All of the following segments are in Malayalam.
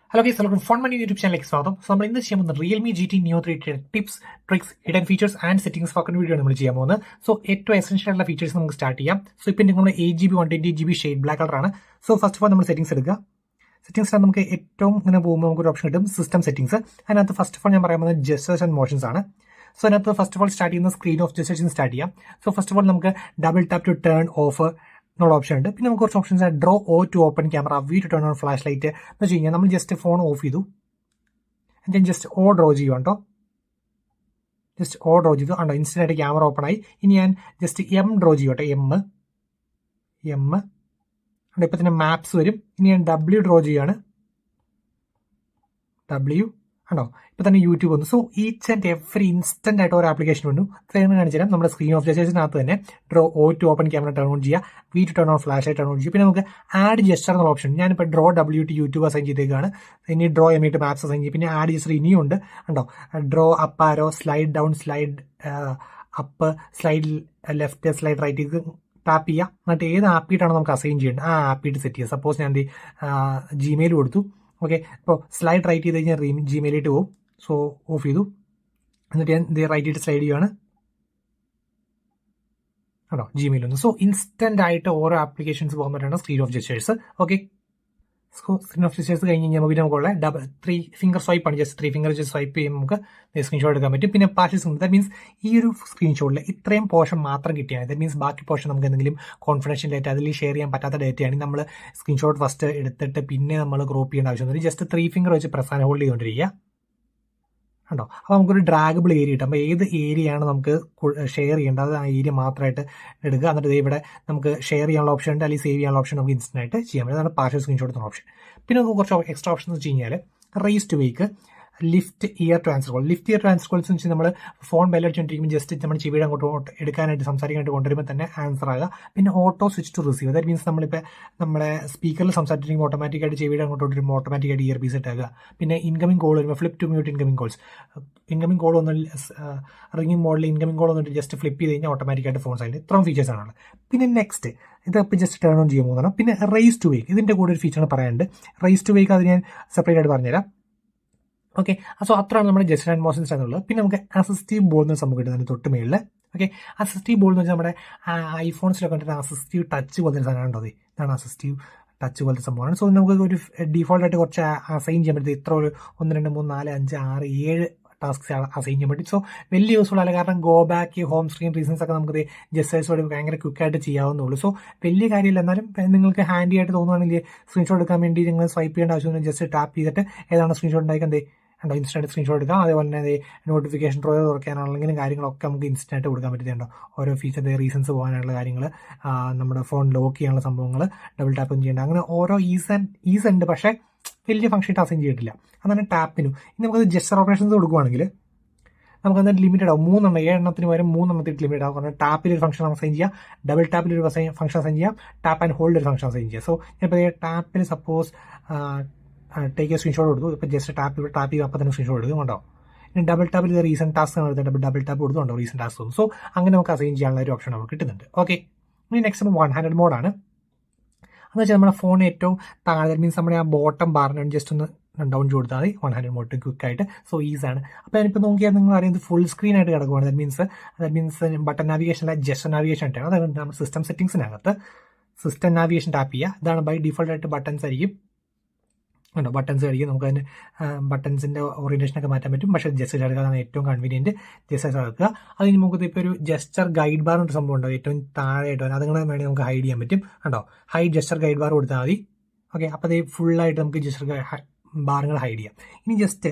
Hello guys, welcome to Fun Money YouTube channel. So, we will see Realme GT Neo 3 tips, tricks, hidden features and settings for video. So, 8 essential features we start. So, if you have 8GB, 120GB shade black color. So, first of all, we settings. Settings are the option system settings. And first of all, gestures and motions. So, first of all, start the screen of gestures. So, first of all, we double tap to turn off. Option. Then we have options like draw O to open camera, V to turn on flashlight. We just phone off and then just O draw. Just O draw and instant camera open. In just M draw. M. And maps. In W draw. W. But then YouTube. So each and every instant at our application window, the screen of the draw O to open camera turn on V to turn on flashlight turn on add gesture option. Draw W to YouTube assign draw M to maps assign add gesture draw up arrow, slide down, slide up, slide left, slide right. Tap here. Not a app it on assign app it set. Suppose the Gmail would do. Okay, so slide right Gmail to so off you and then they write it slide Gmail. So instant item or applications screen of gestures. Okay. So screen of gestures double 3 finger swipe and just 3 fingers just swipe the screenshot pin passes. That means here screenshot itrem portion matra kittiya. That means baki portion confidential data share patata data and screenshot first edutittu pinne crop cheyanda just 3 finger vechi press and hold cheyondiriya. അപ്പോൾ നമുക്കൊരു ഡ്രാഗബിൾ ഏരിയ കിട്ടും. അപ്പോൾ ഏത് ഏരിയയാണ് നമുക്ക് ഷെയർ ചെയ്യേണ്ടത് ആ ഏരിയ മാത്രമായിട്ട് എടുക്കുക. എന്നിട്ട് ഇവിടെ നമുക്ക് ഷെയർ ചെയ്യാനുള്ള ഓപ്ഷൻ ഉണ്ട്, അല്ലെങ്കിൽ സേവ് ചെയ്യാനുള്ള ഓപ്ഷൻ നമുക്ക് ഇൻസ്റ്റന്റ് ആയിട്ട് ചെയ്യാൻ പറ്റും. അതാണ് പാർഷ്യൽ സ്ക്രീൻഷോട്ട് എന്ന ഓപ്ഷൻ. പിന്നെ നമുക്ക് കുറച്ച് എക്സ്ട്രാ ഓപ്ഷൻ എന്ന് വെച്ച് കഴിഞ്ഞാൽ raise to wake, lift ear transfer call. Lift ear transfer calls എന്ന് വെച്ചാൽ നമ്മൾ ഫോൺ ബെല്ലടിച്ചുകൊണ്ടിരിക്കുമ്പോൾ ജസ്റ്റ് നമ്മൾ ചെവിയുടെ അങ്ങോട്ട് എടുക്കാനായിട്ട് സംസാരിക്കാനായിട്ട് കൊണ്ടുവരുമ്പോൾ തന്നെ ആൻസർ ആകുക. പിന്നെ auto switch to receive. That means നമ്മളിപ്പോൾ നമ്മുടെ സ്പീക്കറിൽ സംസാരിച്ചിരിക്കുമ്പോൾ ഓട്ടോമാറ്റിക്കായിട്ട് ചെവിയുടെ അങ്ങോട്ട് വരുമ്പോൾ ഓട്ടോമാറ്റിക്കായിട്ട് ഇയർ പീസ് ഇട്ടാകുക. പിന്നെ ഇൻകമിംഗ് കോൾ വരുമ്പോൾ flip to mute incoming calls. Incoming call ഒന്ന് റിംഗിംഗ് മോഡിൽ ഇൻകമിംഗ് കോൾ വന്നിട്ട് ജസ്റ്റ് ഫ്ലിപ്പ് ചെയ്ത് കഴിഞ്ഞാൽ ഓട്ടോമാറ്റിക്കായിട്ട് ഫോൺ സൈഡിൽ ഇത്രയും ഫീച്ചേഴ്സ് ആണ്. പിന്നെ നെക്സ്റ്റ് ഇതപ്പോൾ ജസ്റ്റ് ടേൺ ഓൺ ചെയ്യാൻ പോകുന്നതാണ്. പിന്നെ റേസ് ടു വേക്ക്, ഇതിൻ്റെ കൂടെ ഒരു ഫീച്ചർ പറയാനുണ്ട്. റേസ് ടു വേക്ക് അത് ഞാൻ സെപ്പറേറ്റ് ആയിട്ട് പറഞ്ഞുതരാം. ഓക്കെ, സോ അത്രയാണ് നമ്മുടെ ജസ്റ്റ് ആൻഡ് മോഷൻസ് എന്നുള്ളത്. പിന്നെ നമുക്ക് അസിസ്റ്റീവ് ബോൾ എന്ന സംഭവം കിട്ടുന്നതിന് തൊട്ട് മേളിൽ. ഓക്കെ, അസിസ്റ്റീവ് ബോൾ എന്ന് വെച്ചാൽ നമ്മുടെ ഐഫോൺസിലൊക്കെ കണ്ടിട്ട് അസിസ്റ്റീവ് ടച്ച് പോലത്തെ ഒരു സാധനം ഉണ്ടോ? ഇതാണ് അസിസ്റ്റീവ് ടച്ച് പോലത്തെ സംഭവമാണ്. സോ നമുക്ക് ഒരു ഡീഫോൾട്ട് ആയിട്ട് കുറച്ച് അസൈൻ ചെയ്യാൻ പറ്റും. ഇത്ര ഒരു 1 2 3 4 5 6 7 ടാസ്ക്സ് അസൈൻ ചെയ്യാൻ പറ്റും. സോ വലിയ യൂസ്ഫുൾ അല്ല, കാരണം go back, home screen reasons ഒക്കെ നമുക്ക് ജസ്റ്റേഴ്സ് വഴി ഭയങ്കര ക്വിക്കായിട്ട് ചെയ്യാവുന്നുള്ളൂ. സോ വലിയ കാര്യമില്ല, എന്നാലും നിങ്ങൾക്ക് ഹാൻഡി ആയിട്ട് തോന്നുവാണെങ്കിൽ സ്ക്രീൻഷോട്ട് എടുക്കാൻ വേണ്ടി നിങ്ങൾ സ്വൈപ്പ് ചെയ്യേണ്ട ആവശ്യമൊന്നും, ജസ്റ്റ് ടാപ്പ് ചെയ്തിട്ട് ഏതാണ് സ്ക്രീൻഷോട്ട് ഉണ്ടായിക്കാൻ ഇൻസ്റ്റന്റ് സ്ക്രീൻഷോട്ട് എടുക്കാം. അതേപോലെ തന്നെ നോട്ടിഫിക്കേഷൻ ഡ്രോയർ തുറക്കാനാണെങ്കിലും കാര്യങ്ങളൊക്കെ നമുക്ക് ഇൻസ്റ്റന്റ് ആയിട്ട് കൊടുക്കാൻ പറ്റുന്നുണ്ടോ. ഓരോ ഫീച്ചർ റീസൺസ് പോകാനുള്ള കാര്യങ്ങൾ, നമ്മുടെ ഫോൺ ലോക്ക് ചെയ്യാനുള്ള സംഭവങ്ങൾ, ഡബിൾ ടാപ്പും ചെയ്യേണ്ട, അങ്ങനെ ഓരോ ഈസ് ഉണ്ട്. പക്ഷേ വലിയ ഫംഗ്ഷൻ അസൈൻ ചെയ്തിട്ടില്ല. അതാണ് ടാപ്പിനും. ഇനി നമുക്കത് ജസ്റ്റർ ഓപ്പറേഷൻസ് കൊടുക്കുവാണെങ്കിൽ നമുക്ക് അതിന് ലിമിറ്റഡ് ആവും. 3 7 പകരം 3 ലിമിറ്റഡ് ആവും. കാരണം ടാപ്പിൽ ഒരു ഫംഗ്ഷൻ അസൈൻ ചെയ്യാം, ഡബിൾ ടാപ്പിൽ ഒരു ഫംഗ്ഷൻ അസൈൻ ചെയ്യാം, ടാപ്പ് ആൻഡ് ഹോൾഡ് ഒരു ഫംഗ്ഷൻ അസൈൻ ചെയ്യാം. സോ ഞാനിപ്പോൾ ടാപ്പിൽ സപ്പോസ് ടേക്ക് എ സ്ക്രീൻഷോട്ട് കൊടുത്തു. ഇപ്പോൾ ജസ്റ്റ് ടാപ്പ് ചെയ്യുക, അപ്പോൾ തന്നെ സ്ക്രീൻഷോട്ട് എടുക്കും കേട്ടോ. ഇനി ഡബിൾ ടാപ്പിൽ ഇത് റീസെന്റ് ടാസ്ക് ആണ് എടുത്തിട്ട് ഡബിൾ ടാപ്പ് കൊടുത്തുണ്ടോ റീസെന്റ് ടാസ്ക് തോന്നും. സോ അങ്ങനെ നമുക്ക് അസൈൻ ചെയ്യാനുള്ള ഒരു ഓപ്ഷൻ നമുക്ക് കിട്ടുന്നുണ്ട്. ഓക്കെ, ഇനി നെക്സ്റ്റ് 1 ഹാൻഡഡ് മോഡാണ്. എന്ന് വെച്ചാൽ നമ്മുടെ ഫോൺ ഏറ്റവും താഴെ, മീൻസ് നമ്മുടെ ആ ബോട്ടം ബാറിന് ജസ്റ്റ് ഒന്ന് ഡൗൺ കൊടുത്താൽ മതി 100 മോഡ് ക്വിക്കായിട്ട്. സോ ഈസാണ്. അപ്പോൾ ഞാനിപ്പോൾ നോക്കിയാൽ നിങ്ങൾ അറിയുന്നത് ഫുൾ സ്ക്രീൻ ആയിട്ട് കിടക്കുവാണ്. ദാറ്റ് മീൻസ് ബട്ടൺ നാവിഗേഷൻ അല്ല, ജസ്റ്റ് നാവിഗേഷൻ ആയിട്ടാണ്. അതായത് നമ്മുടെ സിസ്റ്റം സെറ്റിംഗ്സിനകത്ത് സിസ്റ്റം നാവിഗേഷൻ ടാപ്പ് ചെയ്യുക. ഇതാണ് ബൈ ഡിഫോൾട്ട് ആയിട്ട് ബട്ടൺസ് ആയിരിക്കും. ബട്ടൺസ് ആയിരിക്കും. നമുക്ക് അതിന് ബട്ടൺസിന്റെ ഓറിയന്റേഷനൊക്കെ മാറ്റാൻ പറ്റും. പക്ഷേ ജസ്റ്റർ എടുക്കാതാണ് ഏറ്റവും കൺവീനിയന്റ്. ജസ്റ്റർ എടുക്കുക. അതിന് നമുക്ക് ഇപ്പോൾ ഒരു ജസ്റ്റർ ഗൈഡ് ബാർ ഒരു സംഭവം ഉണ്ടോ ഏറ്റവും താഴെയായിട്ട് വരാം. അതുങ്ങളെ വേണമെങ്കിൽ നമുക്ക് ഹൈഡ് ചെയ്യാൻ പറ്റും. കണ്ടോ, ഹൈഡ് ജസ്റ്റർ ഗൈഡ് ബാർ കൊടുത്താൽ മതി. ഓക്കെ, അപ്പോൾ അത് ഫുള്ളായിട്ട് നമുക്ക് ജസ്റ്റർ ബാറുകൾ ഹൈഡ് ചെയ്യാം. ഇനി ജസ്റ്റ്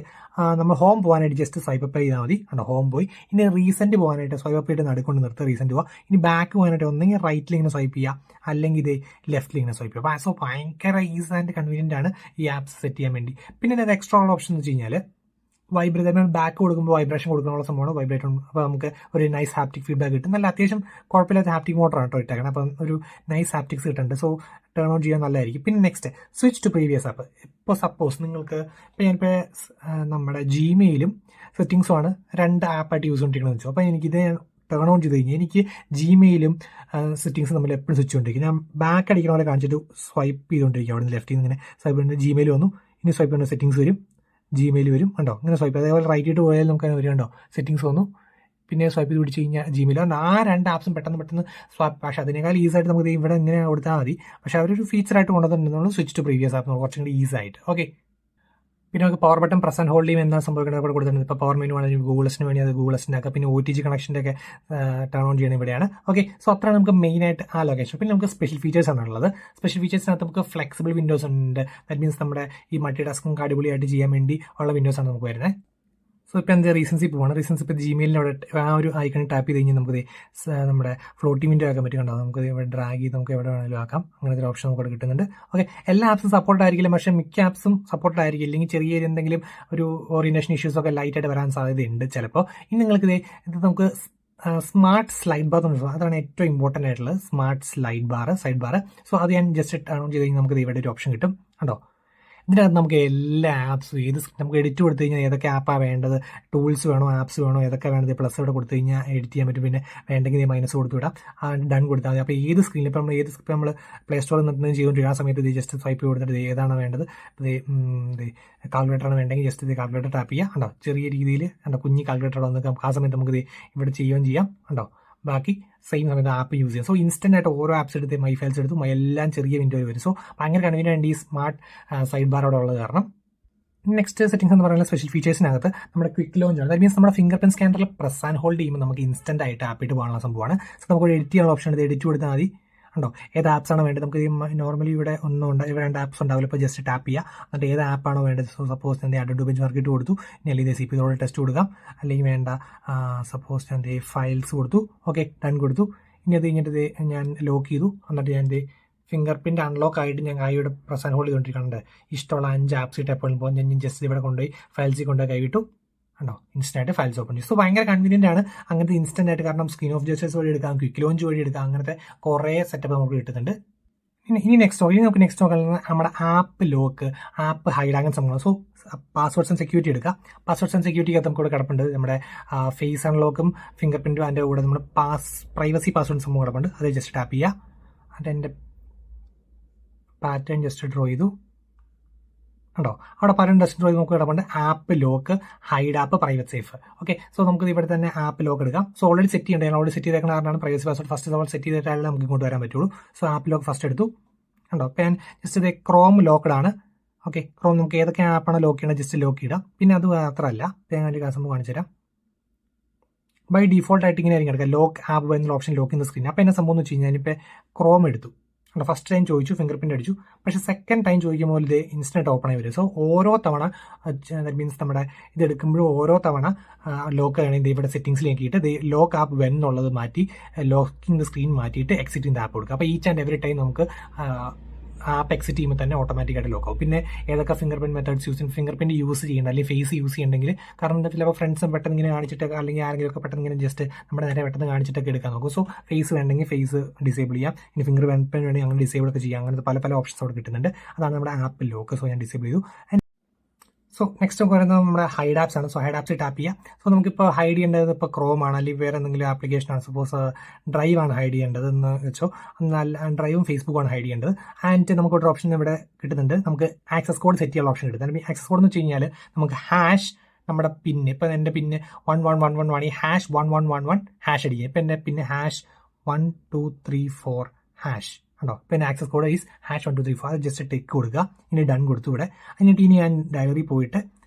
നമ്മൾ ഹോം പോകാനായിട്ട് ജസ്റ്റ് സ്വൈപ്പ് അപ്പ് ചെയ്താൽ മതി. കണ്ടോ, ഹോം പോയി. ഇനി റീസെന്റ് പോകാനായിട്ട് സ്വൈപ്പ് അപ്പ് ചെയ്ത് നടുക്കൊണ്ട് നിർത്തുക, റീസെന്റ് പോവാം. ഇനി ബാക്ക് പോകാനായിട്ട് ഒന്നെങ്കിൽ റൈറ്റിൽ ഇങ്ങനെ സ്വൈപ്പ് ചെയ്യാം, അല്ലെങ്കിൽ ഇത് ലെഫ്റ്റിൽ ഇങ്ങനെ സ്വൈപ്പ് ചെയ്യാം. സോ ഭയങ്കര ഈസി ആൻഡ് കൺവീനിയന്റ് ആണ് ഈ ആപ്സ് സെറ്റ് ചെയ്യാൻ വേണ്ടി. പിന്നെ അത് എക്സ്ട്രാ ഉള്ള ഓപ്ഷൻ എന്ന് വെച്ച് കഴിഞ്ഞാൽ വൈബ്രേഷൻ, ബാക്ക് കൊടുക്കുമ്പോൾ വൈബ്രേഷൻ കൊടുക്കാനുള്ള സംഭവമാണ് വൈബ്രേറ്റ്. അപ്പോൾ നമുക്ക് ഒരു നൈസ് ഹാപ്റ്റിക് ഫീഡ്ബാക്ക് കിട്ടും. നല്ല അത്യാവശ്യം കുഴപ്പമില്ലാത്ത ഹാപ്റ്റിക് മോട്ടറാണ് കേട്ടോ ഇട്ടേക്കണം. അപ്പം ഒരു നൈസ് ഹാപ്റ്റിക്സ് കിട്ടുന്നുണ്ട്. സോ ടേൺ ഓൺ ചെയ്യാൻ നല്ലതായിരിക്കും. പിന്നെ next switch to previous app. ഇപ്പോൾ സപ്പോസ് നിങ്ങൾക്ക് ഞാനിപ്പോൾ നമ്മുടെ ജിമെയിലും സെറ്റിംഗ്സും ആണ് 2 ആപ്പായിട്ട് യൂസ് ചെയ്തിരിക്കണമെന്ന് വെച്ചു. അപ്പോൾ എനിക്കിത് ടേൺ ഓൺ ചെയ്ത് കഴിഞ്ഞാൽ എനിക്ക് ജിമെയിലും സെറ്റിംഗ്സ് നമ്മൾ എപ്പോഴും സ്വിച്ച് കൊണ്ടിരിക്കും. ഞാൻ ബാക്ക് അടിക്കണ പോലെ കാണിച്ചിട്ട് സ്വൈപ്പ് ചെയ്തുകൊണ്ടിരിക്കും. അവിടെ നിന്ന് ലെഫ്റ്റിൽ നിന്ന് ഇങ്ങനെ സ്വൈപ്പ് ചെയ്ത് ജിമെയിൽ വന്നു. ഇനി സ്വൈപ്പ് ചെയ്യുന്ന സെറ്റിംഗ്സ് വരും, ജിമെയിൽ വരും, കണ്ടോ ഇങ്ങനെ സ്വൈപ്പ്. അതേപോലെ റൈറ്റ് ചെയ്ത് പോയാൽ നമുക്ക് വരും, കണ്ടോ സെറ്റിംഗ്സ് വന്നു. പിന്നെ സ്വൈപ്പ് ചെയ്ത് പിടിച്ച് കഴിഞ്ഞാൽ ജിമെയിൽ. ആ 2 ആപ്സും പെട്ടെന്ന് സ്വാപ്പ്. പക്ഷേ അതിനേക്കാൾ ഈസി ആയിട്ട് നമുക്ക് ഇവിടെ ഇങ്ങനെ കൊടുത്താൽ മതി. പക്ഷേ അവരൊരു ഫീച്ചറായിട്ട് കൊണ്ടുവന്നിട്ടുണ്ടെന്നുള്ളൂ, സ്വിച്ച് ടു പ്രീവിയസ് ആപ്പ് കുറച്ചും കൂടി ഈസി ആയിട്ട്. ഓക്കെ, പിന്നെ നമുക്ക് power button press and hold ചെയ്യും എന്താ സംഭവിക്കുന്നത് ഇവിടെ കൊടുത്തിട്ടുണ്ട്. ഇപ്പോൾ പവർ മെനു ആണെങ്കിൽ ഗൂഗിൾസിന് വേണ്ടി അത് ഗൂഗിൾസിൻ്റെ ആക്കുക. പിന്നെ OTG കണക്ഷൻ്റെ ഒക്കെ ടേൺ ഓൺ ചെയ്യണം ഇവിടെയാണ്. ഓക്കെ, സോ അത്രയാണ് നമുക്ക് മെയിനായിട്ട് ആ ലൊക്കേഷൻ. പിന്നെ നമുക്ക് സ്പെഷ്യൽ ഫീച്ചേഴ്സ് ആണ് ഉള്ളത്. സ്പെഷ്യൽ ഫീച്ചേഴ്സിനകത്ത് നമുക്ക് ഫ്ലെക്സിബിൾ വിൻഡോസ് ഉണ്ട്. ദാറ്റ് മീൻസ് നമ്മുടെ ഈ മൾട്ടി ടാസ്കിംഗ് അടിപൊളിയായിട്ട് ചെയ്യാൻ വേണ്ടി ഉള്ള വിൻഡോസ് ആണ് നമുക്ക് വരുന്നത്. സോ ഇപ്പോൾ എന്താ റീസൺസ് പോവാണ്. റീസൺസ് ഇപ്പോൾ ജിമെയിലിനോട് ആ ഒരു ഐക്കണിൽ ടാപ്പ് ചെയ്ത് കഴിഞ്ഞാൽ നമുക്ക് നമ്മുടെ ഫ്ലോട്ടിംഗ് വിൻഡോ ആക്കാൻ പറ്റും. കണ്ടോ, നമുക്ക് ഇവിടെ ഡ്രാഗ് ചെയ്ത് നമുക്ക് എവിടെ വേണമെങ്കിലും ആക്കാം. അങ്ങനത്തെ ഒരു ഓപ്ഷൻ നമുക്ക് കിട്ടുന്നുണ്ട്. ഓക്കെ, എല്ലാ ആപ്സും സപ്പോർട്ട് ആയിരിക്കില്ല, പക്ഷേ മിക്ക ആപ്സും സപ്പോർട്ട് ആയിരിക്കും. ഇല്ലെങ്കിൽ ചെറിയ എന്തെങ്കിലും ഒരു ഓറിയന്റേഷൻ ഇഷ്യൂസ് ഒക്കെ ലൈറ്റായിട്ട് വരാൻ സാധ്യതയുണ്ട് ചിലപ്പോൾ. ഇനി നിങ്ങൾക്ക് ഇത് നമുക്ക് സ്മാർട്ട് സ്ലൈഡ് ബാർ എന്ന് പറയുന്നത് അതാണ് ഏറ്റവും ഇമ്പോർട്ടൻ്റ് ആയിട്ടുള്ളത്. Smart side bar. സോ അത് ഞാൻ ജസ്റ്റ് ടേൺ ഓൺ ചെയ്ത് കഴിഞ്ഞാൽ നമുക്ക് ഇവിടെ ഒരു ഓപ്ഷൻ കിട്ടും. കണ്ടോ, ഇതിനകത്ത് നമുക്ക് എല്ലാ ആപ്സും നമുക്ക് എഡിറ്റ് കൊടുത്തു കഴിഞ്ഞാൽ ഏതൊക്കെ ആപ്പാണ് വേണ്ടത്, ടൂൾസ് വേണോ, ആപ്സ് വേണോ, ഏതൊക്കെ വേണ്ടത് പ്ലസ് ഇവിടെ കൊടുത്തു കഴിഞ്ഞാൽ എഡിറ്റ് ചെയ്യാൻ പറ്റും. പിന്നെ വേണ്ടെങ്കിൽ മൈനസ് കൊടുത്തു വിടാം, ഡൺ കൊടുത്താൽ മതി. അപ്പോൾ ഏത് സ്ക്രീനിൽ ഇപ്പോൾ നമ്മൾ പ്ലേ സ്റ്റോറിൽ നിന്ന് ചെയ്തുകൊണ്ടിരിക്കുക ആ സമയത്ത് ഇത് ജസ്റ്റ് സ്വൈപ്പ് കൊടുത്തിട്ട് ഏതാണ് വേണ്ടത്, കാൽക്കുലേറ്ററാണ് വേണ്ടെങ്കിൽ ജസ്റ്റ് ഇത് കാൽക്കുലേറ്റർ ടാപ്പ് ചെയ്യുക. കണ്ടോ, ചെറിയ രീതിയിൽ കണ്ടോ കുഞ്ഞി കാൽക്കുലേറ്റർ വന്ന് ആ സമയത്ത് നമുക്ക് ഇവിടെ ചെയ്യുകയും ചെയ്യാം. കണ്ടോ, ബാക്കി സെയിം സമയത്ത് ആപ്പ് യൂസ് ചെയ്യാം. സോ ഇൻസ്റ്റന്റ് ആയിട്ട് ഓരോ ആപ്സ് എടുത്ത് മൈ ഫയൽസ് എടുത്ത് എല്ലാം ചെറിയ വിൻഡോയിൽ വരും. സോ ഭയങ്കര കൺവീനിയൻ്റ് ഈ സ്മാർട്ട് സൈഡ് ബാർ അവിടെ ഉള്ളത് കാരണം. നെക്സ്റ്റ് സെറ്റിംഗ്സ് എന്ന് പറയുന്ന സ്പെഷ്യൽ ഫീച്ചേഴ്സിനകത്ത് നമ്മുടെ ക്വിക്ക് ലോഞ്ച് ആണ്. ദാറ്റ് മീൻസ് നമ്മുടെ ഫിംഗർ പ്രിന്റ് സ്കാനറിൽ പ്രസ് ആൻഡ് ഹോൾഡ് ചെയ്യുമ്പോൾ നമുക്ക് ഇൻസ്റ്റന്റ് ആയിട്ട് ആപ്പ് ഇട്ട് പോകാനുള്ള സംഭവമാണ്. സോ നമുക്ക് എഡിറ്റ് ചെയ്യാനുള്ള ഓപ്ഷൻ എടുത്ത് എഡിറ്റ് കൊടുത്താൽ മതി. ഉണ്ടോ, ഏത് ആപ്സാണ് വേണ്ടത് നമുക്ക് നോർമലി ഇവിടെ ഒന്നും ഉണ്ട്, ഇവിടെ 2 ആപ്സ് ഉണ്ടാവില്ല. ഇപ്പോൾ ജസ്റ്റ് ടാപ്പ് ചെയ്യുക, എന്നിട്ട് ഏത് ആപ്പാണോ വേണ്ടത്. സോ സപ്പോസ് ഞാൻ അഡ്വ ബെഞ്ച് മാർക്ക് ഇട്ട് കൊടുത്തു, ഇനി അല്ലെങ്കിൽ CP ടെസ്റ്റ് കൊടുക്കാം, അല്ലെങ്കിൽ വേണ്ട സപ്പോസ് ഞാൻ ഫയൽസ് കൊടുത്തു. ഓക്കെ, ഡൺ കൊടുത്തു. ഇനി അത് കഴിഞ്ഞിട്ട് ഞാൻ ലോക്ക് ചെയ്തു, എന്നിട്ട് ഞാൻ ഫിംഗർ പ്രിന്റ് അൺലോക്ക് ആയിട്ട് ഞാൻ കൈയുടെ പ്രസ് ആൻഡ് ഹോൾഡ് ചെയ്തുകൊണ്ടിരിക്കുന്നുണ്ട്. ഇഷ്ടമുള്ള 5 ആപ്സ് ഇട്ട് എപ്പോഴും പോകും. ഞാൻ ജസ്റ്റ് ഇവിടെ കൊണ്ടുപോയി ഫയൽസിൽ കൊണ്ടുപോയി കൈവിട്ടു. കണ്ടോ, ഇൻസ്റ്റന്റ് ആയിട്ട് ഫയൽസ് ഓപ്പൺ ചെയ്യും. സോ ഭയങ്കര കൺവീനിയന്റ് ആണ് അങ്ങനത്തെ ഇൻസ്റ്റന്റ് ആയിട്ട്. കാരണം സ്ക്രീൻ ഓഫ് ജസ്റ്റേഴ്സ് വഴി എടുക്കാം, ക്വിക്ക് ലോഞ്ച് വഴി എടുക്കാം, അങ്ങനത്തെ കുറേ സെറ്റപ്പ് നമുക്ക് കിട്ടുന്നുണ്ട്. ഇനി നമുക്ക് നെക്സ്റ്റ് നോക്കുന്നത് നമ്മുടെ ആപ്പ് ലോക്ക്, ആപ്പ് ഹൈഡ് അങ്ങനെ സംഭവം. സോ പാസ്വേഡ്സ് ആൻഡ് സെക്യൂരിറ്റി എടുക്കുക. പാസ്വേഡ്സ് ആൻഡ് സെക്യൂരിറ്റിക്കകത്ത് നമുക്ക് ഇവിടെ കിടപ്പുണ്ട് നമ്മുടെ ഫേസ് അൺലോക്കും ഫിംഗർ പ്രിന്റും അതിൻ്റെ കൂടെ നമ്മുടെ പ്രൈവസി പാസ്വേഡ് സംഭവം കിടപ്പുണ്ട്. അത് ജസ്റ്റ് ടാപ്പ് ചെയ്യുക. അത് എൻ്റെ പാറ്റേൺ ജസ്റ്റ് ഡ്രോ ചെയ്തു. ഉണ്ടോ, അവിടെ പല ഡെസ്റ്റിനറി നമുക്ക് കിടപ്പുണ്ട്. App lock, hide app, private safe. Okay, so നമുക്ക് ഇവിടെ തന്നെ ആപ്പ് ലോക്ക് എടുക്കാം. സോ ഓൾറെഡി സെറ്റ് ചെയ്യേണ്ടത്, ഞാൻ ഓൾറെഡി സെറ്റ് ചെയ്തേക്കുന്ന കാരണമാണ് പ്രൈവസി പാസ്വേഡ് ഫസ്റ്റ് നമ്മൾ സെറ്റ് ചെയ്തിട്ടായാലും നമുക്ക് ഇങ്ങോട്ട് വരാൻ പറ്റുള്ളൂ. സോ ആപ്പ് ലോക്ക് ഫസ്റ്റ് എടുത്തു. ഉണ്ടോ, ഇപ്പം ഞാൻ ജസ്റ്റ് ഇത് ക്രോം ലോക്ക്ഡ് ആണ്. ഓക്കെ, ക്രോം നമുക്ക് ഏതൊക്കെ ആപ്പാണ് ലോക്ക് ചെയ്യണം ജസ്റ്റ് ലോക്ക് ഇടാം. പിന്നെ അത് മാത്രമല്ല, ഞാൻ ഒരു കാര്യം കാണിച്ചു തരാം. ബൈ ഡിഫോൾട്ട് ആയിട്ട് ഇങ്ങനെ ആയിരിക്കും കിടക്കുക, ലോക്ക് ആപ്പ് എന്നുള്ള ഓപ്ഷൻ ലോക്ക് ചെയ്യുന്ന സ്ക്രീൻ. അപ്പോൾ എന്നെ സംഭവം എന്ന് വെച്ച് കഴിഞ്ഞാൽ ഞാനിപ്പോൾ ക്രോം എടുത്തു. ഫസ്റ്റ് ടൈം ചോദിച്ചു, ഫിംഗർ പ്രിന്റ് അടിച്ചു. പക്ഷേ സെക്കൻഡ് ടൈം ചോദിക്കുമ്പോൾ ഇത് ഇൻസ്റ്റന്റ് ഓപ്പൺ ആയി വരും. സോ ഓരോ തവണ ദാറ്റ് മീൻസ് നമ്മുടെ ഇത് എടുക്കുമ്പോഴും ഓരോ തവണ ലോക്ക് ആണെങ്കിൽ ഇവിടെ സെറ്റിംഗ്സിൽ നോക്കിയിട്ട് ലോക്ക് ആപ്പ് വെൻ എന്നുള്ളത് മാറ്റി ലോക്കിംഗ് ദ സ്ക്രീൻ മാറ്റിയിട്ട് എക്സിറ്റ് ഇൻ ദ ആപ്പ് കൊടുക്കുക. അപ്പോൾ ഈച്ച് ആൻഡ് എവറി ടൈം നമുക്ക് ആപ്പ് എക്സിറ്റ് ചെയ്യുമ്പോൾ തന്നെ ഓട്ടോമാറ്റിക്കായിട്ട് ലോക്ക് ആവും. പിന്നെ ഏതൊക്കെ finger print methods finger print use ചെയ്യേണ്ട അല്ലെങ്കിൽ ഫേസ് യൂസ് ചെയ്യണമെങ്കിൽ, കാരണം എന്താ ചിലപ്പോൾ ഫ്രണ്ട്സും പെട്ടെന്ന് ഇങ്ങനെ കാണിച്ചിട്ട് അല്ലെങ്കിൽ ആരെങ്കിലും ഒക്കെ പെട്ടെന്ന് ഇങ്ങനെ ജസ്റ്റ് നമ്മുടെ നേരെ പെട്ടെന്ന് കാണിച്ചിട്ടൊക്കെ എടുക്കാൻ നോക്കും. സോ ഫേസ് വേണമെങ്കിൽ ഫേസ് ഡിസേബിൾ ചെയ്യാം. ഇനി ഫിംഗർ പ്രിന്റ് വേണമെങ്കിൽ അങ്ങനെ ഡിസേബിൾ ഒക്കെ ചെയ്യാം. അങ്ങനത്തെ പല ഓപ്ഷൻസ് അവിടെ കിട്ടുന്നുണ്ട്. അതാണ് നമ്മുടെ ആപ്പ് ലോക്ക്. സോ ഞാൻ ഡിസേബിൾ ചെയ്തു. സോ നെക്സ്റ്റ് നമുക്ക് പറയുന്നത് നമ്മുടെ ഹൈഡ് ആപ്സ് ആണ്. സോ ഹൈഡ് ആപ്സ് ടാപ്പ് ചെയ്യാം. സോ നമുക്കിപ്പോൾ ഹൈഡ് ചെയ്യേണ്ടത് ഇപ്പോൾ ക്രോം ആണ്, അല്ലെങ്കിൽ വേറെ എന്തെങ്കിലും ആപ്ലിക്കേഷൻ ആണ്. സപ്പോസ് ഡ്രൈവ് ആണ് ഹൈഡ് ചെയ്യേണ്ടത് എന്ന് വെച്ചോ, എന്നാൽ ഡ്രൈവും ഫേസ്ബുക്കും ആണ് ഹൈഡ് ചെയ്യേണ്ടത്. ആൻഡ് നമുക്ക് ഒരു ഓപ്ഷൻ ഇവിടെ കിട്ടുന്നുണ്ട്. നമുക്ക് ആക്സസ് കോഡ് സെറ്റ് ചെയ്യാനുള്ള ഓപ്ഷൻ കിട്ടുന്നുണ്ട്. ആക്സസ് കോഡ് എന്ന് വെച്ച് കഴിഞ്ഞാൽ നമുക്ക് ഹാഷ് നമ്മുടെ പിന്ന്, ഇപ്പം എൻ്റെ പിന്ന് 1111 ആണ്, ഈ ഹാഷ് 1111 ഹാഷ് അടിക്കുക. ഇപ്പം എൻ്റെ പിന്നെ ഹാഷ് 1234 ഹാഷ് ഉണ്ടോ. പിന്നെ ആക്സസ് കോഡ് ഈസ് ഹാഷ് 1234. അത് ജസ്റ്റ് ടെക്ക് കൊടുക്കുക. ഇനി ഡൺ കൊടുത്തു ഇവിടെ. എന്നിട്ട് ഇനി ഞാൻ ഡയറി പോയിട്ട്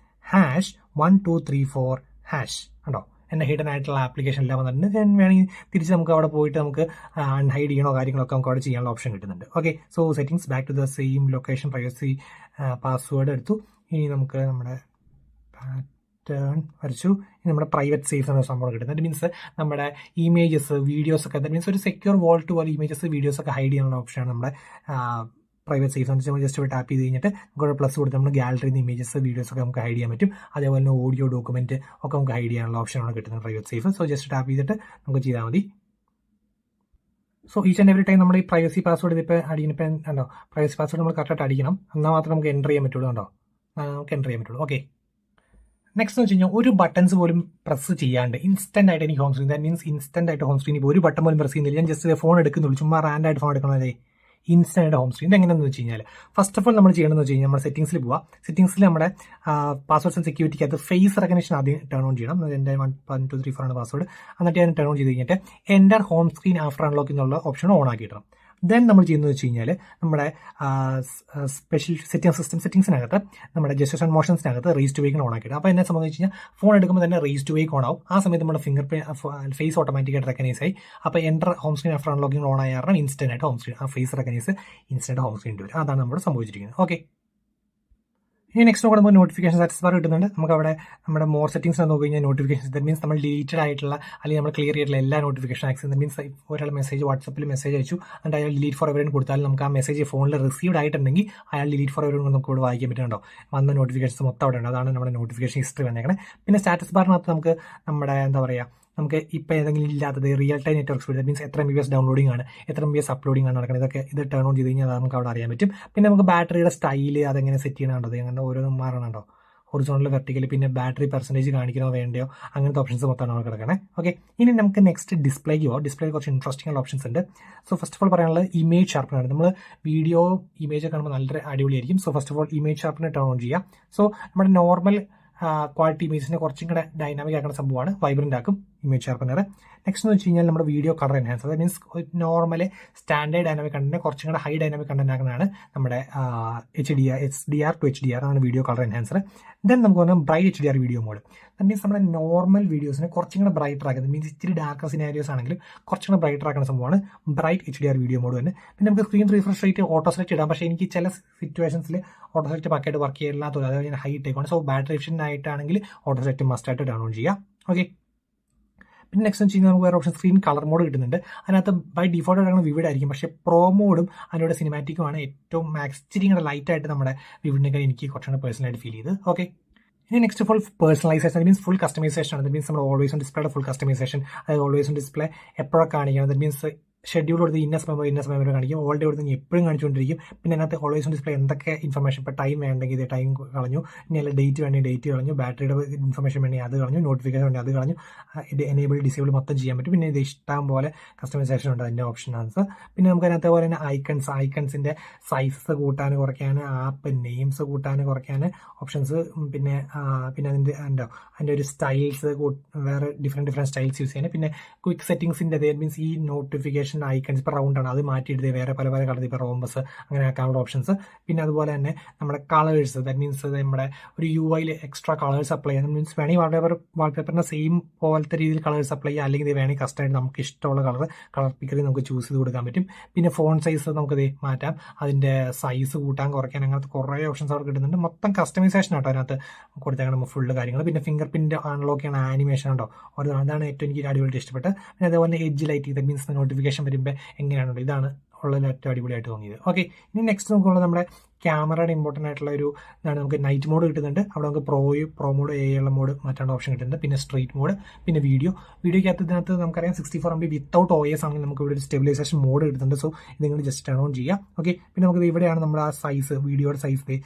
ഹാഷ് 1234 ഹാഷ് ഉണ്ടോ. എൻ്റെ ഹിഡൻ ആയിട്ടുള്ള ആപ്ലിക്കേഷൻ എല്ലാം വന്നിട്ടുണ്ട്. ഞാൻ വേണമെങ്കിൽ തിരിച്ച് നമുക്ക് അവിടെ പോയിട്ട് നമുക്ക് അൺഹൈഡ് ചെയ്യണോ കാര്യങ്ങളൊക്കെ നമുക്ക് അവിടെ ചെയ്യാനുള്ള ഓപ്ഷൻ കിട്ടുന്നുണ്ട്. Okay, so settings back to the same location, privacy, password എടുത്തു. ഇനി നമുക്ക് നമ്മുടെ പാറ്റേൺ വരച്ചു. ഇനി നമ്മുടെ പ്രൈവറ്റ് സേഫ് എന്ന സംഭവം കിട്ടുന്നത്. ദാറ്റ് മീൻസ് നമ്മുടെ ഇമേജസ്, വീഡിയോസ് ഒക്കെ, ദാറ്റ് മീൻസ് ഒരു സെക്യൂർ വോൾട്ട് പോലെ ഇമേജസ്, വീഡിയോസ് ഒക്കെ ഹൈഡ് ചെയ്യാനുള്ള ഓപ്ഷനാണ് നമ്മുടെ പ്രൈവറ്റ് സേഫ് എന്ന് വെച്ചാൽ നമ്മൾ ജസ്റ്റ് ടാപ്പ് ചെയ്ത് കഴിഞ്ഞിട്ട് നമുക്ക് പ്ലസ് കൊടുത്ത് നമ്മൾ ഗാലറിയിൽ നിന്ന് ഇമേജസ്, വീഡിയോസ് ഒക്കെ നമുക്ക് ഹൈഡ് ചെയ്യാൻ പറ്റും. അതേപോലെ തന്നെ ഓഡിയോ, ഡോക്യുമെന്റ് ഒക്കെ നമുക്ക് ഹൈഡ് ചെയ്യാനുള്ള ഓപ്ഷനാണ് കിട്ടുന്നത് private safe. So just tap ചെയ്തിട്ട് നമുക്ക് ചെയ്താൽ മതി. So each and every time നമ്മൾ ഈ പ്രൈവസി പാസ്വേഡ് ഇതിപ്പോൾ അടിക്കണം. ഉണ്ടോ, പ്രൈവസി പാസ്വേഡ് നമ്മൾ കറക്റ്റായിട്ട് അടിക്കണം, എന്നാൽ മാത്രം നമുക്ക് എൻ്റർ ചെയ്യാൻ പറ്റുള്ളൂ. ഉണ്ടോ, നമുക്ക് എൻ്റർ ചെയ്യാൻ പറ്റുള്ളൂ. ഓക്കെ, നെക്സ്റ്റ് എന്ന് വെച്ച് കഴിഞ്ഞാൽ ഒരു ബട്ടൺസ് പോലും പ്രസ് ചെയ്യാണ്ട് ഇൻസ്റ്റന്റ് ആയിട്ട് എനിക്ക് home screen, that means instant ആയിട്ട് ഹോം സ്ക്രീൻ ഇപ്പോൾ ഒരു ബട്ടൺ പോലും പ്രസ് ചെയ്യുന്നില്ല. ഞാൻ ജസ്റ്റ് ഫോൺ എടുക്കുന്നുള്ളൂ, ചുമ്മാ റാൻഡായിട്ട് ഫോൺ എടുക്കണമല്ലേ. Instant home screen. എങ്ങനെയാണെന്ന് വെച്ച് കഴിഞ്ഞാൽ ഫസ്റ്റ് ഓഫ് ഓൾ നമ്മൾ ചെയ്യണമെന്ന് വെച്ച് കഴിഞ്ഞാൽ നമ്മുടെ സെറ്റിംഗ്സിൽ പോവാം. സെറ്റിംഗ്സിൽ നമ്മുടെ പാസ്വേഡ്സ് ആൻഡ് സെക്യൂരിറ്റിക്കകത്ത് ഫേസ് റെക്കഗ്നിഷൻ ആദ്യം ടേൺ ഓൺ ചെയ്യണം. എൻ്റെ 1 2 3 4 ആണ് പാസ്വേഡ്. എന്നിട്ട് ഞാൻ ടേൺ ഓൺ ചെയ്ത് കഴിഞ്ഞിട്ട് enter home screen after unlock എന്നുള്ള ഓപ്ഷൻ ഓൺ ആക്കിയിടണം. ദെൻ നമ്മൾ ചെയ്യുന്നത് വെച്ച് കഴിഞ്ഞാൽ നമ്മുടെ സ്പെഷ്യൽ സെറ്റിംഗ്സിനകത്ത് നമ്മുടെ ജസ്റ്റേഴ്സ് ആൻഡ് മോഷൻസിനകത്ത് റേസ് ടു വേക്ക് ഓൺ ആക്കിയിട്ട് അപ്പോൾ എന്നെ സംബന്ധിച്ച് കഴിഞ്ഞാൽ ഫോൺ എടുക്കുമ്പോൾ തന്നെ റേസ് ടു വേക്ക് ഓൺ ആവും. ആ സമയത്ത് നമ്മുടെ ഫിംഗർ ഫേസ് ഓട്ടോമാറ്റിക്കായിട്ട് റെക്കഗ്നൈസ് ആയി. അപ്പോൾ enter home screen after unlocking on ആയ കാരണം ഇൻസ്റ്റന്റ് ആയിട്ട് home screen face recognise instant home screen വരും. അതാണ് നമ്മൾ സംഭവിച്ചിരിക്കുന്നത്. ഓക്കെ, ഇനി നെക്സ്റ്റ് നോക്കുമ്പോൾ നോട്ടിഫിക്കേഷൻ സ്റ്റാറ്റസ് ബാർ കിട്ടുന്നുണ്ട്. നമുക്ക് അവിടെ നമ്മുടെ മോർ സെറ്റിംഗ്സ് നോക്കി കഴിഞ്ഞാൽ നോട്ടിഫിക്കേഷൻ ദറ്റ് മീൻസ് നമ്മൾ ഡിലീറ്റഡ് ആയിട്ടുള്ള അല്ലെങ്കിൽ നമ്മൾ ക്ലിയർ ചെയ്തിട്ടുള്ള എല്ലാ നോട്ടിഫിക്കേഷൻ ആക്സസ് ദറ്റ് മീൻസ് ഒരാൾ മെസ്സേജ് വാട്സപ്പിൽ മെസ്സേജ് അയച്ചു എന്നിട്ട് അയാൾ ഡിലീറ്റ് ഫോർ എവരും കൊടുത്താൽ നമുക്ക് ആ മെസ്സേജ് ഫോണിൽ റിസീവ്ഡ് ആയിട്ടുണ്ടെങ്കിൽ അയാൾ ഡിലീറ്റ് ഫോർ എവരും നമുക്ക് ഇവിടെ വായിക്കാൻ പറ്റുന്നുണ്ടോ വന്ന നോട്ടിഫിക്കേഷൻസ് മൊത്തം അവിടെ ഉണ്ട്. അതാണ് നമ്മുടെ നോട്ടിഫിക്കേഷൻ ഹിസ്റ്ററി വന്നേക്കണേ. പിന്നെ സ്റ്റാറ്റസ് ബാറിനകത്ത് നമുക്ക് നമ്മുടെ എന്താ പറയുക നമുക്ക് ഇപ്പോൾ ഏതെങ്കിലും ഇല്ലാത്തത് real time network speed means എത്ര MB ഡൗൺലോഡിംഗ് ആണ് എത്ര MB അപ്ലോഡിംഗ് ആണ് നടക്കുന്നത് ഇതൊക്കെ ഇത് ടേൺ ഓൺ ചെയ്ത് കഴിഞ്ഞാൽ നമുക്ക് അവിടെ അറിയാൻ പറ്റും. പിന്നെ നമുക്ക് ബാറ്ററിയുടെ സ്റ്റൈല് അതെങ്ങനെ സെറ്റ് ചെയ്യണുണ്ടോ അങ്ങനെ ഓരോന്നും മാറണുണ്ടോ ഹൊറിസോണ്ടൽ വെർട്ടിക്കൽ പിന്നെ ബാറ്ററി പെർസെൻറ്റേജ് കാണിക്കണോ വേണ്ടയോ അങ്ങനത്തെ ഓപ്ഷൻസ് മൊത്തമാണ് നമുക്ക് കിടക്കണേ. ഓക്കെ, ഇനി നമുക്ക് നെക്സ്റ്റ് ഡിസ്പ്ലേക്ക് പോകാം. ഡിസ്പ്ലേ കുറച്ച് ഇൻട്രസ്റ്റിംഗ് ആയിട്ടുള്ള ഓപ്ഷൻസ് ഉണ്ട്. സോ ഫസ്റ്റ് ഓഫ് ഓൾ പറയാനുള്ളത് ഇമേജ് ഷാർപ്പനാണ്. നമ്മൾ വീഡിയോ ഇമേജ് കാണുമ്പോൾ നല്ല അടിപൊളിയായിരിക്കും. So first of all image ഷാർപ്പനെ ടേൺ ഓൺ ചെയ്യുക. സോ നമ്മുടെ നോർമൽ ക്വാളിറ്റി ഇമേജിനെ കുറച്ചും കൂടെ ഡൈനാമിക് ആക്കുന്ന സംഭവമാണ് വൈബ്രന്റ് ആക്കും ഇമേജ് ഷാർപ്പനർ. നെക്സ്റ്റ് എന്ന് വെച്ച് കഴിഞ്ഞാൽ നമ്മുടെ വീഡിയോ കളർ എൻഹാൻസ് അത് means normal standard dynamic content കുറച്ചും കൂടെ ഹൈ ഡൈനാമിക് കണ്ടന്റ് ആക്കുന്നതാണ് നമ്മുടെ HDR to HDR ആണ് വീഡിയോ കളർ എൻഹാൻസർ. ദെൻ നമുക്ക് പറഞ്ഞാൽ bright HDR video mode that means നമ്മുടെ നോർമൽ വീഡിയോസിനെ കുറച്ചും കൂടെ ബ്രൈറ്റർ ആക്കുന്നത് മീൻസ് ഇച്ചിരി ഡാർക്ക് സിനാരിയോസ് ആണെങ്കിലും കുറച്ചും കൂടെ ബ്രൈറ്റർ ആക്കുന്ന സംഭവമാണ് ബ്രൈറ്റ് HDR വീഡിയോ മോഡ് തന്നെ. പിന്നെ നമുക്ക് screen refresh rate auto select ഇടാം. പക്ഷേ എനിക്ക് ചില സിറ്റുവേഷൻസിൽ ഓട്ടോ സെലക്ട് പക്കായിട്ട് വർക്ക് ചെയ്യാത്ത അതായത് ഞാൻ ഹൈ ടേക്കാണ്. സോ ബാറ്ററി എഫിഷ്യൻ്റ് ആയിട്ടാണെങ്കിൽ ഓട്ടോ സെലക്ട് മസ്റ്റ് ആയിട്ട് ഡൗൺ ചെയ്യാം. ഓക്കെ, പിന്നെ നെക്സ്റ്റ് വെച്ച് കഴിഞ്ഞാൽ നമുക്ക് വേറെ ഓപ്ഷൻ സ്ക്രീൻ കളർ മോഡ് കിട്ടുന്നുണ്ട്. അതിനകത്ത് ബൈ ഡിഫോൾട്ട് ആയിട്ട് വിവിഡ് ആയിരിക്കും. പക്ഷേ പ്രോ മോഡും അതിലൂടെ സിനിമാറ്റിക്കുമാണ് ഏറ്റവും ഇച്ചിരി കൂടെ ലൈറ്റ് ആയിട്ട് നമ്മുടെ വിവിഡിനൊക്കെ എനിക്ക് കുറച്ചുകൂടെ പേഴ്സണലായിട്ട് ഫീൽ ചെയ്ത്. ഓക്കെ, ഇനി next full personalisation means full customisation ആണ്. ദറ്റ് മീൻസ് നമ്മൾ ഓൾവേസ് ഓൺ ഡിസ്പ്ലേയുടെ ഫുൾ കസ്റ്റമൈസേഷൻ അതായത് ഓൾവേസ് ഓൺ ഡിസ്പ്ലേ എപ്പോഴൊക്കെ കാണിക്കണം. ദറ്റ് മീൻസ് ഷെഡ്യൂൾ കൊടുത്ത് ഇന്ന സമയം വരെ കാണിക്കും. ഓൾ ഡേ കൊടുത്ത് എപ്പോഴും കാണിച്ചുകൊണ്ടിരിക്കും. പിന്നെ അതിനകത്ത് ഓൾവേസ് ഓൺ ഡിസ്പ്ലേ എന്തൊക്കെ ഇൻഫർമേഷൻ ഇപ്പോൾ ടൈം വേണ്ടെങ്കിൽ ഇത് ടൈം കളഞ്ഞു, ഇനി അല്ല ഡേറ്റ് വേണമെങ്കിൽ ഡേറ്റ് കളഞ്ഞു, ബാറ്ററിയുടെ ഇൻഫർമേഷൻ വേണമെങ്കിൽ അത് കളഞ്ഞു, നോട്ടിഫിക്കേഷൻ വേണമെങ്കിൽ അത് കളഞ്ഞു, ഇത് എനേബിൾ ഡിസേബിൾ മൊത്തം ചെയ്യാൻ പറ്റും. പിന്നെ ഇത് ഇഷ്ടം പോലെ കസ്റ്റമൈസേഷൻ ഉണ്ട് അതിൻ്റെ ഓപ്ഷൻസ്. പിന്നെ നമുക്ക് അതിനകത്ത് പോലെ തന്നെ ഐക്കൺസിൻ്റെ സൈസസ് കൂട്ടാൻ കുറയ്ക്കാൻ ആപ്പ് നെയിംസ് കൂട്ടാൻ കുറയ്ക്കാൻ ഓപ്ഷൻസ് പിന്നെ അതിൻ്റെ ഒരു സ്റ്റൈൽസ് വേറെ ഡിഫറെൻറ്റ് സ്റ്റൈൽസ് യൂസ് ചെയ്യാൻ. പിന്നെ ക്വിക്ക് സെറ്റിംഗ്സിൻ്റെ മീൻസ് ഈ നോട്ടിഫിക്കേഷൻ ഐക്കൺസ് ഇപ്പോൾ റൗണ്ട് ആണ് അത് മാറ്റിയിട്ട് വേറെ പല കളർ ഇപ്പോൾ റോംബസ് അങ്ങനെ ആക്കാനുള്ള ഓപ്ഷൻസ്. പിന്നെ അതുപോലെ തന്നെ നമ്മുടെ കളേഴ്സ് ദാറ്റ് മീൻസ് നമ്മുടെ ഒരു UI എക്സ്ട്രാ കളേഴ്സ് അപ്ലൈ ചെയ്യാൻ മീൻസ് വേണമെങ്കിൽ വാൾപേപ്പറിൻ്റെ സെയിം പോലത്തെ രീതിയിൽ കളേഴ്സ് അപ്ലൈ ചെയ്യുക. അല്ലെങ്കിൽ ഇത് വേണമെങ്കിൽ കസ്റ്റമായിട്ട് നമുക്ക് ഇഷ്ടമുള്ള കളർ പിക്കറിൽ നമുക്ക് ചൂസ് ചെയ്ത് കൊടുക്കാൻ പറ്റും. പിന്നെ ഫോൺ സൈസ് നമുക്കത് മാറ്റാം, അതിൻ്റെ സൈസ് കൂട്ടാൻ കുറയ്ക്കാൻ അങ്ങനത്തെ കുറേ ഓപ്ഷൻസ് അവിടെ കിട്ടുന്നുണ്ട്. മൊത്തം കസ്റ്റമൈസേഷൻ ആട്ടോ അതിനകത്ത് കൊടുത്തേക്കണം ഫുള്ള് കാര്യങ്ങൾ. പിന്നെ ഫിംഗർ പ്രിന്റ് അൺലോക്ക് ചെയ്യണ ആനിമേഷൻ ഉണ്ടോ അതാണ് ഏറ്റവും എനിക്ക് അടിപൊളിയായിട്ട് ഇഷ്ടപ്പെട്ടത്. പിന്നെ അതേപോലെ edge light that means notification വരുമ്പോൾ എങ്ങനെയാണുള്ളത് ഇതാണ് ഉള്ളത് ഏറ്റവും അടിപൊളിയായിട്ട് തോന്നിയത്. ഓക്കെ, ഇനി നെക്സ്റ്റ് നോക്കുമ്പോൾ നമ്മുടെ ക്യാമറയുടെ ഇമ്പോർട്ടൻ്റ് ആയിട്ടുള്ള ഒരു ഇതാണ് നമുക്ക് നൈറ്റ് മോഡ് കിട്ടുന്നുണ്ട്. അവിടെ നമുക്ക് പ്രോ മോഡ് ഉള്ള മോഡ് മാറ്റാനുള്ള ഓപ്ഷൻ കിട്ടുന്നുണ്ട്. പിന്നെ സ്ട്രീറ്റ് മോഡ് പിന്നെ വീഡിയോയ്ക്കകത്ത് ഇതിനകത്ത് നമുക്കറിയാം 64 MB വിത്തൗട്ട് OS ആണെങ്കിൽ നമുക്ക് ഇവിടെ ഒരു സ്റ്റെബിലൈസേഷൻ മോഡ് കിട്ടുന്നുണ്ട്. സോ ഇത് നിങ്ങൾ ജസ്റ്റ് ടേൺ ഓൺ ചെയ്യാം. ഓക്കെ, പിന്നെ നമുക്ക് ഇവിടെയാണ് നമ്മുടെ ആ സൈസ് വീഡിയോയുടെ സൈസ്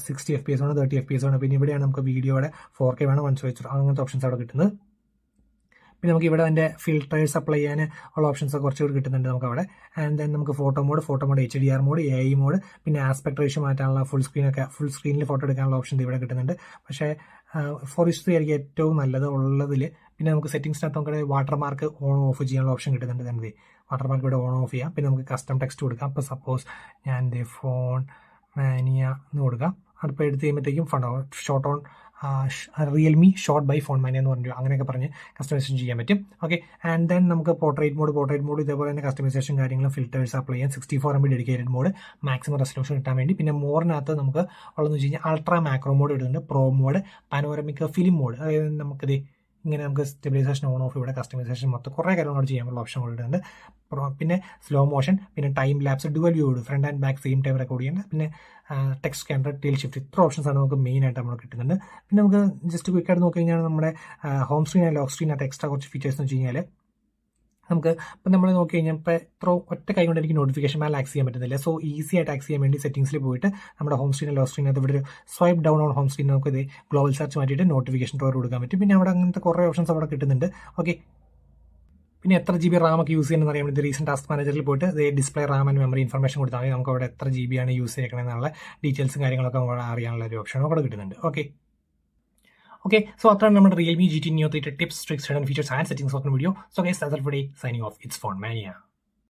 60 FPS ആണ് 30 FPS ആണ്. പിന്നെ ഇവിടെയാണ് നമുക്ക് വീഡിയോയുടെ 4K വേണം 120 അങ്ങനത്തെ ഓപ്ഷൻസ് അവിടെ കിട്ടുന്നത്. പിന്നെ നമുക്ക് ഇവിടെ അതിൻ്റെ ഫിൽറ്റേഴ്സ് അപ്ലൈ ചെയ്യാൻ ഉള്ള ഓപ്ഷൻസ് കുറച്ചുകൂടി കിട്ടുന്നുണ്ട് നമുക്ക് അവിടെ. ആൻഡ് ദെൻ നമുക്ക് photo mode HDR mode AI mode പിന്നെ ആസ്പെക്ട് റേഷ്യോ മാറ്റാനുള്ള ഫുൾ സ്ക്രീനിൽ ഫോട്ടോ എടുക്കാനുള്ള ഓപ്ഷൻ ഇവിടെ കിട്ടുന്നുണ്ട്. പക്ഷേ 4:3 ആയിരിക്കും ഏറ്റവും നല്ലത് ഉള്ളതിൽ. പിന്നെ നമുക്ക് സെറ്റിംഗ്സിനകത്ത് നമുക്ക് വാട്ടർമാർക്ക് ഓൺ ഓഫ് ചെയ്യാനുള്ള ഓപ്ഷൻ കിട്ടുന്നുണ്ട്. തന്നെ വാട്ടർമാർക്ക് ഇവിടെ ഓൺ ഓഫ് ചെയ്യാം. പിന്നെ നമുക്ക് കസ്റ്റം ടെക്സ്റ്റ് കൊടുക്കാം. അപ്പോൾ സപ്പോസ് ഞാൻ ഫോൺ മാനിയ എന്ന് കൊടുക്കാം. അതിപ്പോൾ എടുത്ത് കഴിയുമ്പോഴത്തേക്കും shot on Realme shot by Phone Mania എന്ന് പറഞ്ഞു അങ്ങനെയൊക്കെ പറഞ്ഞ് കസ്റ്റമൈസേഷൻ ചെയ്യാൻ പറ്റും. ഓക്കെ, ആൻഡ് ദെൻ നമുക്ക് പോർട്രേറ്റ് മോഡ് ഇതേപോലെ തന്നെ കസ്റ്റമൈസേഷൻ കാര്യങ്ങളും ഫിൽറ്റേഴ്സ് അപ്ലൈ ചെയ്യാൻ 64 MB dedicated mode maximum resolution കിട്ടാൻ വേണ്ടി. പിന്നെ മോറിനകത്ത് നമുക്ക് ഉള്ളതെന്ന് വെച്ച് കഴിഞ്ഞാൽ അൾട്രാ മാക്രോ മോഡ് ഇടുന്നുണ്ട്, pro mode, panoramic film mode. അതായത് നമുക്കിത് ഇങ്ങനെ നമുക്ക് സ്റ്റെബിലൈസേഷൻ ഓൺ ഓഫ് ഇവിടെ കസ്റ്റമൈസേഷൻ മൊത്തം കുറേ കാര്യങ്ങളോട് ചെയ്യാനുള്ള ഓപ്ഷൻ കൊടുക്കുന്നുണ്ട്. പിന്നെ സ്ലോ മോഷൻ പിന്നെ time lapse dual view front and back same time record ചെയ്യുന്നുണ്ട്. പിന്നെ ടെക്സ്റ്റ് ക്യാമറ ടീൽ ഷിഫ്റ്റ് ഇത്ര ഓപ്ഷൻസ് ആണ് നമുക്ക് മെയിൻ ആയിട്ട് നമ്മൾ കിട്ടുന്നുണ്ട്. പിന്നെ നമുക്ക് ജസ്റ്റ് ക്വിക്കായിട്ട് നോക്കി കഴിഞ്ഞാൽ നമ്മുടെ ഹോം സ്ക്രീൻ ആൻഡ് ലോക്ക് സ്ക്രീനകത്ത് എക്സ്ട്രാ കുറച്ച് ഫീച്ചേഴ്സ് എന്ന് വെച്ച് കഴിഞ്ഞാൽ നമുക്ക് ഇപ്പം നമ്മൾ നോക്കി കഴിഞ്ഞാൽ ഇപ്പോൾ എത്ര ഒറ്റ കൈ കൊണ്ട് എനിക്ക് നോട്ടിഫിക്കേഷൻ മാൽ ആക്സ് ചെയ്യാൻ പറ്റുന്നില്ല. സോ ഈസി ആയിട്ട് ആക്സ് ചെയ്യാൻ വേണ്ടി സെറ്റിംഗ്സിൽ പോയിട്ട് നമ്മുടെ ഹോം സ്ക്രീൻ ലോ സ്ക്രീനകത്ത് ഇവിടെ ഒരു swipe down on home screen നമുക്ക് ഇത് ഗ്ലോബൽ സെർച്ച് മാറ്റിയിട്ട് നോട്ടിഫിക്കേഷൻ ടോർ കൊടുക്കാൻ പറ്റും. പിന്നെ അവിടെ അങ്ങനത്തെ കുറേ ഓപ്ഷൻസ് അവിടെ കിട്ടുന്നുണ്ട്. ഓക്കെ, പിന്നെ എത്ര GB റാം ഒക്കെ യൂസ് ചെയ്യുന്നത് അറിയാൻ വേണ്ടി റീസെന്റ് ടാസ്ക് മാനേജറിൽ പോയിട്ട് display Ram and memory information കൊടുത്താൽ മതി. നമുക്ക് അവിടെ എത്ര GB ആണ് യൂസ് ചെയ്യണമെന്നുള്ള ഡീറ്റെയിൽസും കാര്യങ്ങളൊക്കെ അറിയാനുള്ള ഒരു ഓപ്ഷൻ അവിടെ കിട്ടുന്നുണ്ട്. Okay, so അത്രയാണ് നമ്മുടെ Realme GT Neo 3 tips, tricks, hidden features and settings of the video. So guys, that's all for today. Signing off. It's Phone Mania.